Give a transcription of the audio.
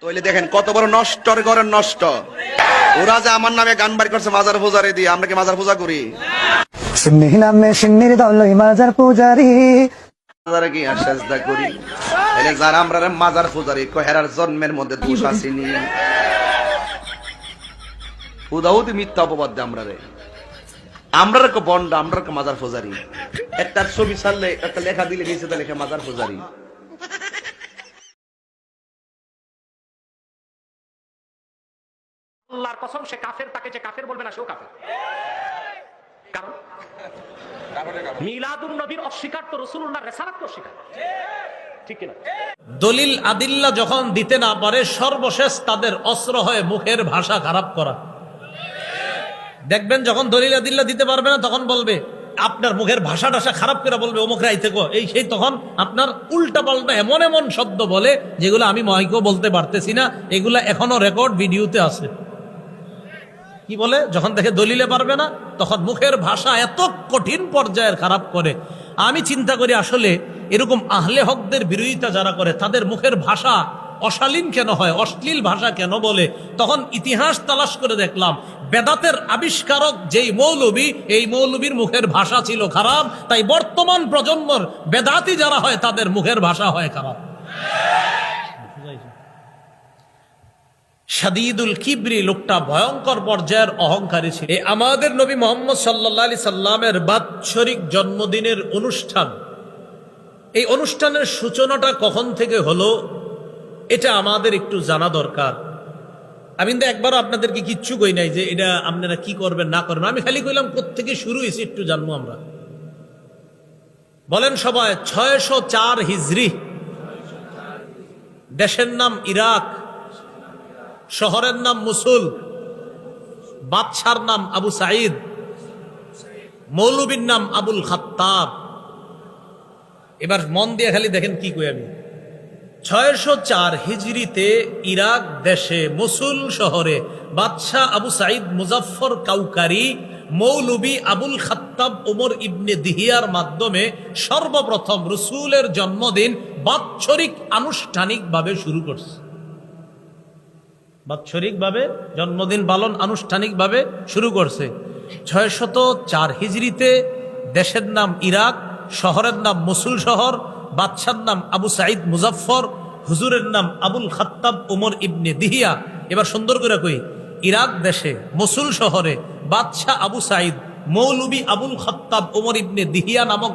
তাহলে দেখেন কত বড় নষ্টর ঘরের নষ্ট। ওরা যে আমার নামে গান বাড়ি করছে মাজার পূজারি দিয়ে, আমরা কি মাজার পূজা করি? সিন্নির নামে সিন্নির দলই মাজার পূজারি, মাজারে কি আর সেজদা করি? তাহলে যারা আমরা মাজার পূজারি কহেরার জন্মের মধ্যে দোষ আসেনি, হুদাহুদি মিথ্যা অপবাদ দেয় আমরা রে। আমরা বন্ড, আমরা মাজার পূজারি। একটা ছবি ছাড়লে, একটা লেখা দিলে নিচে লেখা মাজার পূজারি। আল্লাহর কসম সে কাফের, তাকে যে কাফের বলবে না সেও কাফের। কারণ মিলাদুন নবীর অস্বীকার তো রাসূলুল্লাহর রিসালাত অস্বীকার, ঠিক কিনা? দলিল আদিল্লা যখন দিতে না পারে, সর্বশেষ তাদের অস্ত্র হয় মুখের ভাষা খারাপ করা। দেখবেন যখন দলিল আদিল্লা দিতে পারবে না, তখন বলবে আপনার মুখের ভাষা টাষা খারাপ করে বলবে অমুক রাই থেকে এই সেই, তখন আপনার উল্টা পাল্টা এমন এমন শব্দ বলে যেগুলো আমি মাইকেও বলতে পারতেছি না, এগুলা এখনো রেকর্ড ভিডিওতে আছে। কি বলে? যখন দেখে দলিলে পারবে না, তখন মুখের ভাষা এত কঠিন পর্যায়ের খারাপ করে। আমি চিন্তা করি আসলে এরকম আহলে হকদের বিরোধিতা যারা করে তাদের মুখের ভাষা অশালীন কেন হয়, অশ্লীল ভাষা কেন বলে? তখন ইতিহাস তালাশ করে দেখলাম বেদাতের আবিষ্কারক যেই মৌলবী, এই মৌলবীর মুখের ভাষা ছিল খারাপ, তাই বর্তমান প্রজন্মর বেদাতি যারা হয় তাদের মুখের ভাষা হয় খারাপ। শাদীদুল কিবরি, লোকটা ভয়ঙ্কর পর্যায়ের অহংকারী ছিল। আমাদের নবী মুহাম্মদ সাল্লাল্লাহু আলাইহি সাল্লামের বাৎসরিক জন্মদিনের অনুষ্ঠান, এই অনুষ্ঠানের সূচনাটা কখন থেকে হলো এটা আমাদের একটু জানা দরকার। আমি কিন্তু একবারও আপনাদেরকে কিচ্ছু কই নাই যে এটা আপনারা কি করবেন না করবেন, আমি খালি কইলাম কোত্থেকে শুরু হয়েছে একটু জানবো আমরা। বলেন সবাই। 604 হিজরি, দেশের নাম ইরাক, শহরের নাম মুসুল, বাদশার নাম আবু সাঈদ, মৌলবীর নাম আবুল খাত্তাব। এবার মন দিয়ে খালি দেখেন কি কই আমি। 604 হিজরিতে ইরাক দেশে মুসুল শহরে বাদশাহ আবু সাঈদ মুজাফফর কাউকারি মৌলবী আবুল খাত্তাব ওমর ইবনে দিহিয়ার মাধ্যমে সর্বপ্রথম রসুলের জন্মদিন বাৎসরিক আনুষ্ঠানিকভাবে শুরু করছে। বাৎসরিকভাবে জন্মদিন পালন আনুষ্ঠানিকভাবে শুরু করছে 604 হিজরিতে। দেশের নাম ইরাক, শহরের নাম মুসুল শহর, বাদশার নাম আবু সাঈদ মুজাফফর, হুজুরের নাম আবুল খাত্তাব ওমর ইবনে দিহিয়া। এবার সুন্দর করে কই, ইরাক দেশে মুসুল শহরে বাদশাহ আবু সাঈদ, মৌলবী আবুল খাত্তাব ওমর ইবনে দিহিয়া নামক